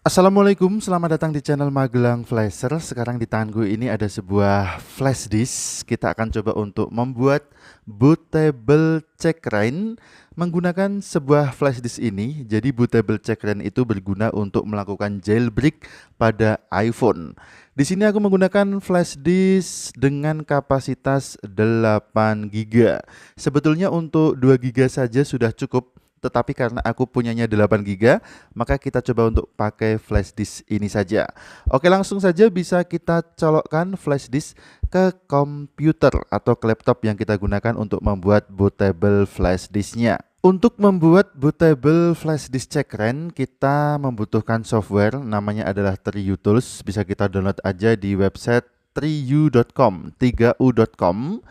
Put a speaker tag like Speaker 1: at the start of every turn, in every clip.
Speaker 1: Assalamualaikum, selamat datang di channel Magelang Flasher. Sekarang di tanganku ini ada sebuah flash disk. Kita akan coba untuk membuat bootable checkra1n menggunakan sebuah flash disk ini. Jadi bootable checkra1n itu berguna untuk melakukan jailbreak pada iPhone. Di sini aku menggunakan flash disk dengan kapasitas 8 GB. Sebetulnya untuk 2 GB saja sudah cukup. Tetapi karena aku punyanya 8 GB, maka kita coba untuk pakai flash disk ini saja. Oke, langsung saja bisa kita colokkan flash disk ke komputer atau ke laptop yang kita gunakan untuk membuat bootable flash disknya. Untuk membuat bootable flash disk checkra1n, kita membutuhkan software, namanya adalah TriuTools. Bisa kita download aja di website triu.com, 3u.com.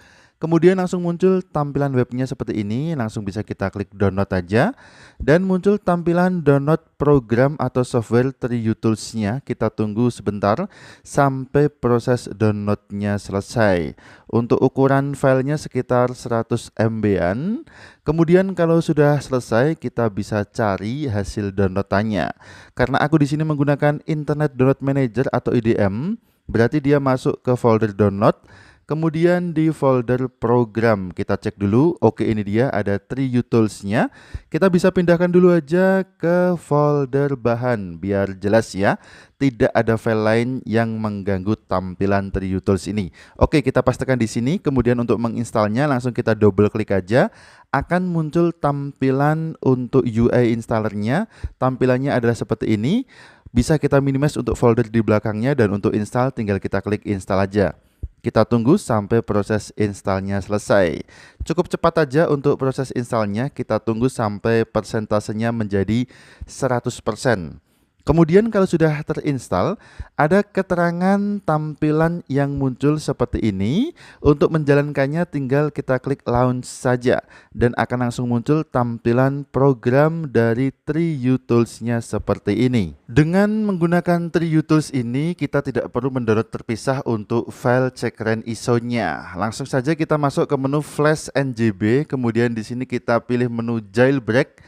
Speaker 1: Kemudian langsung muncul tampilan webnya seperti ini, langsung bisa kita klik download aja. Dan muncul tampilan download program atau software TriuTools-nya. Kita tunggu sebentar sampai proses downloadnya selesai. Untuk ukuran filenya sekitar 100 MB-an. Kemudian kalau sudah selesai, kita bisa cari hasil downloadannya. Karena aku di sini menggunakan Internet Download Manager atau IDM, berarti dia masuk ke folder download. Kemudian di folder program kita cek dulu. Oke, ini dia ada TriuTools-nya. Kita bisa pindahkan dulu aja ke folder bahan biar jelas ya. Tidak ada file lain yang mengganggu tampilan TriuTools ini. Oke, kita pastikan di sini. Kemudian untuk menginstalnya langsung kita double klik aja. Akan muncul tampilan untuk UI installernya. Tampilannya adalah seperti ini. Bisa kita minimize untuk folder di belakangnya, dan untuk install tinggal kita klik install aja. Kita tunggu sampai proses installnya selesai. Cukup cepat aja untuk proses installnya. Kita tunggu sampai persentasenya menjadi 100%. Kemudian kalau sudah terinstall, ada keterangan tampilan yang muncul seperti ini. Untuk menjalankannya tinggal kita klik launch saja, dan akan langsung muncul tampilan program dari TriuTools-nya seperti ini. Dengan menggunakan TriuTools ini, kita tidak perlu mendownload terpisah untuk file checkra1n ISO-nya. Langsung saja kita masuk ke menu Flash NGB, kemudian di sini kita pilih menu Jailbreak.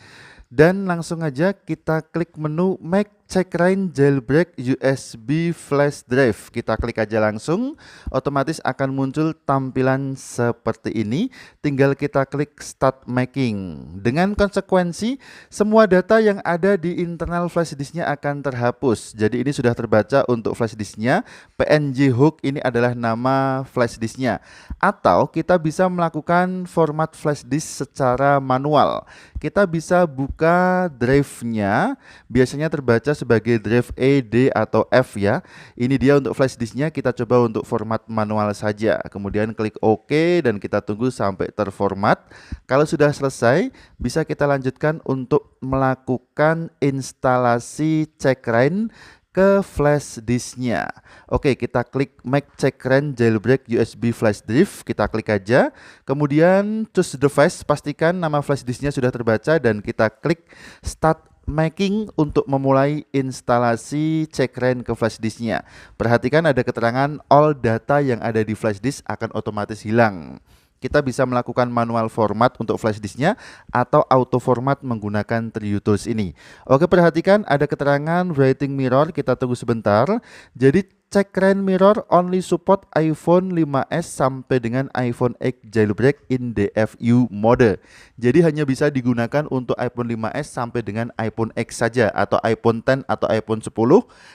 Speaker 1: Dan langsung aja kita klik menu Make checkra1n Jailbreak USB Flash Drive. Kita klik aja langsung, otomatis akan muncul tampilan seperti ini. Tinggal kita klik Start Making. Dengan konsekuensi, semua data yang ada di internal flash disknya akan terhapus. Jadi ini sudah terbaca untuk flash disknya. PNG hook ini adalah nama flash disknya. Atau kita bisa melakukan format flash disk secara manual. Kita bisa buka drive-nya, biasanya terbaca sebagai drive E, D, atau F ya. Ini dia untuk flash disknya. Kita coba untuk format manual saja. Kemudian klik OK dan kita tunggu sampai terformat. Kalau sudah selesai, bisa kita lanjutkan untuk melakukan instalasi checkra1n ke flash disknya. Oke, kita klik Make checkra1n Jailbreak USB Flash Drive. Kita klik aja. Kemudian choose device, pastikan nama flash disknya sudah terbaca, dan kita klik Start Making untuk memulai instalasi checkra1n ke flash disknya. Perhatikan ada keterangan all data yang ada di flash disk akan otomatis hilang. Kita bisa melakukan manual format untuk flash disknya atau auto format menggunakan TriuTools ini. Oke, perhatikan ada keterangan writing mirror. Kita tunggu sebentar. Jadi checkra1n mirror only support iPhone 5s sampai dengan iPhone X jailbreak in DFU mode. Jadi hanya bisa digunakan untuk iPhone 5s sampai dengan iPhone X saja, atau iPhone X atau iPhone 10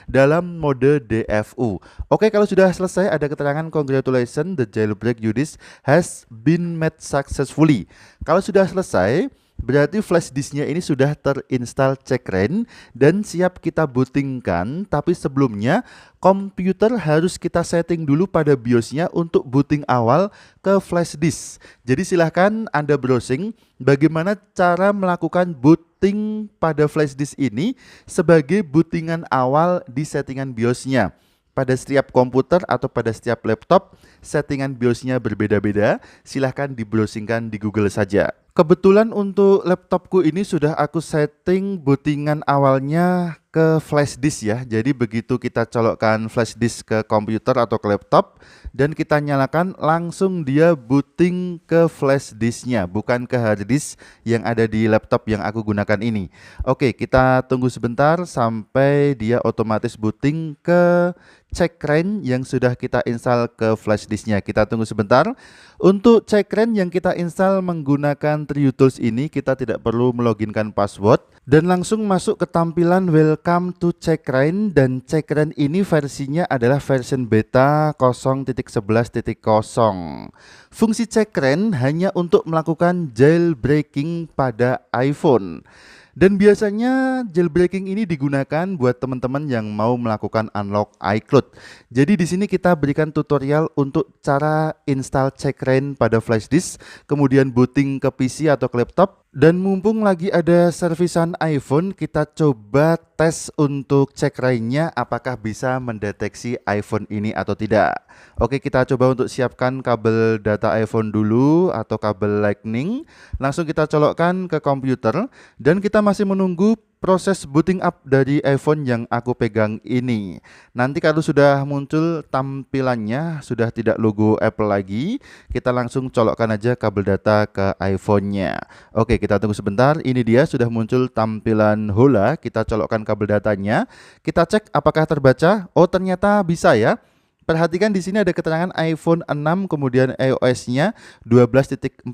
Speaker 1: dalam mode DFU. Oke, kalau sudah selesai ada keterangan congratulations, the jailbreak you did has been made successfully. Kalau sudah selesai, berarti flash disknya ini sudah terinstall checkra1n dan siap kita bootingkan. Tapi sebelumnya komputer harus kita setting dulu pada BIOSnya untuk booting awal ke flash disk. Jadi silahkan Anda browsing bagaimana cara melakukan booting pada flash disk ini sebagai bootingan awal di settingan BIOSnya. Pada setiap komputer atau pada setiap laptop, settingan BIOSnya berbeda-beda. Silahkan di browsingkan di Google saja. Kebetulan untuk laptopku ini sudah aku setting bootingan awalnya ke flash disk ya. Jadi begitu kita colokkan flash disk ke komputer atau ke laptop dan kita nyalakan, langsung dia booting ke flash disknya, bukan ke hard disk yang ada di laptop yang aku gunakan ini. Oke, kita tunggu sebentar sampai dia otomatis booting ke Checkra1n yang sudah kita install ke flash disknya. Kita tunggu sebentar. Untuk Checkra1n yang kita install menggunakan TriuTools ini, kita tidak perlu meloginkan password dan langsung masuk ke tampilan Welcome to Checkra1n, dan Checkra1n ini versinya adalah version beta 0.11.0. Fungsi Checkra1n hanya untuk melakukan jailbreaking pada iPhone. Dan biasanya jailbreaking ini digunakan buat teman-teman yang mau melakukan unlock iCloud. Jadi di sini kita berikan tutorial untuk cara install Checkra1n pada flash disk, kemudian booting ke PC atau ke laptop. Dan mumpung lagi ada servisan iPhone, kita coba tes untuk Checkra1n-nya apakah bisa mendeteksi iPhone ini atau tidak. Oke, kita coba untuk siapkan kabel data iPhone dulu atau kabel Lightning. Langsung kita colokkan ke komputer dan kita masih menunggu proses booting up dari iPhone yang aku pegang ini. Nanti kalau sudah muncul tampilannya, sudah tidak logo Apple lagi, kita langsung colokkan aja kabel data ke iPhone-nya. Oke, kita tunggu sebentar. Ini dia sudah muncul tampilan Hola. Kita colokkan kabel datanya. Kita cek apakah terbaca. Oh, ternyata bisa ya. Perhatikan di sini ada keterangan iPhone 6, kemudian iOS-nya 12.4.8,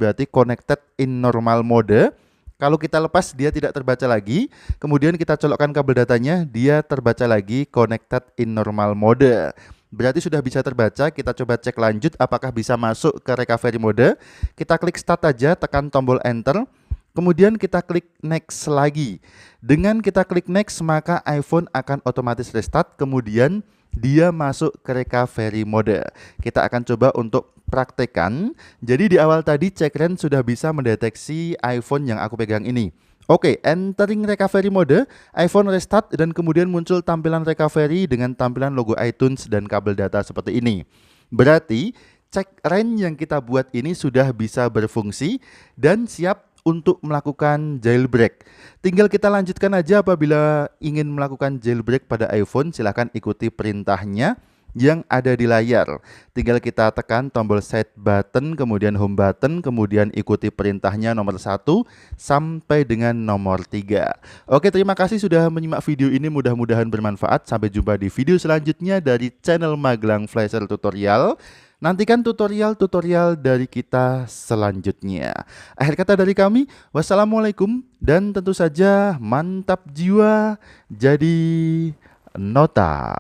Speaker 1: berarti connected in normal mode. Kalau kita lepas dia tidak terbaca lagi, kemudian kita colokkan kabel datanya, dia terbaca lagi connected in normal mode. Berarti sudah bisa terbaca. Kita coba cek lanjut apakah bisa masuk ke recovery mode. Kita klik start aja, tekan tombol enter. Kemudian kita klik next lagi. Dengan kita klik next, maka iPhone akan otomatis restart, kemudian dia masuk ke recovery mode. Kita akan coba untuk praktekkan. Jadi di awal tadi Checkra1n sudah bisa mendeteksi iPhone yang aku pegang ini. Oke, entering recovery mode, iPhone restart dan kemudian muncul tampilan recovery dengan tampilan logo iTunes dan kabel data seperti ini. Berarti Checkra1n yang kita buat ini sudah bisa berfungsi dan siap untuk melakukan jailbreak. Tinggal kita lanjutkan aja. Apabila ingin melakukan jailbreak pada iPhone, silahkan ikuti perintahnya yang ada di layar. Tinggal kita tekan tombol set button, kemudian home button, kemudian ikuti perintahnya nomor 1 sampai dengan nomor 3. Oke, terima kasih sudah menyimak video ini, mudah-mudahan bermanfaat. Sampai jumpa di video selanjutnya dari channel Magelang Flasher Tutorial. Nantikan tutorial-tutorial dari kita selanjutnya. Akhir kata dari kami, wassalamualaikum, dan tentu saja mantap jiwa jadi nota.